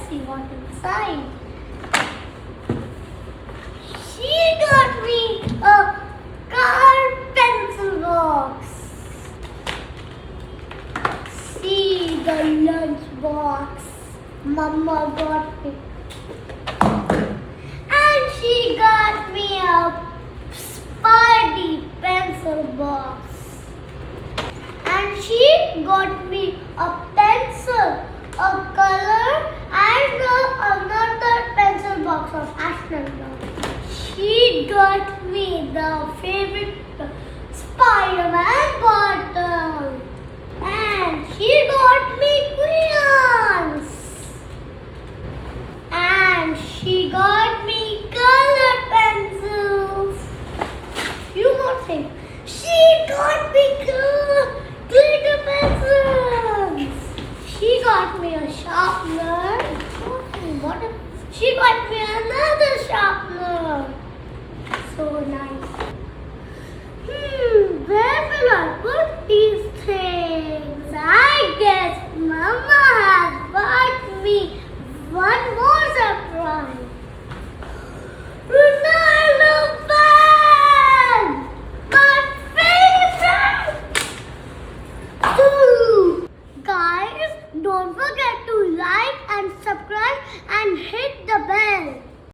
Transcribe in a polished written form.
let's see what's inside. She got me a car pencil box. See the lunch box Mama got me. And she got me a Spidey pencil box. And she got me a pencil, a color, and another pencil box of astronaut. She got me the favorite Spider-Man bottle. And she got me crayons. And she got me color pencils. Few more things. She got me glitter pencils. She got me a sharpener. She got me another sharpener. So nice. Where will I put these things? I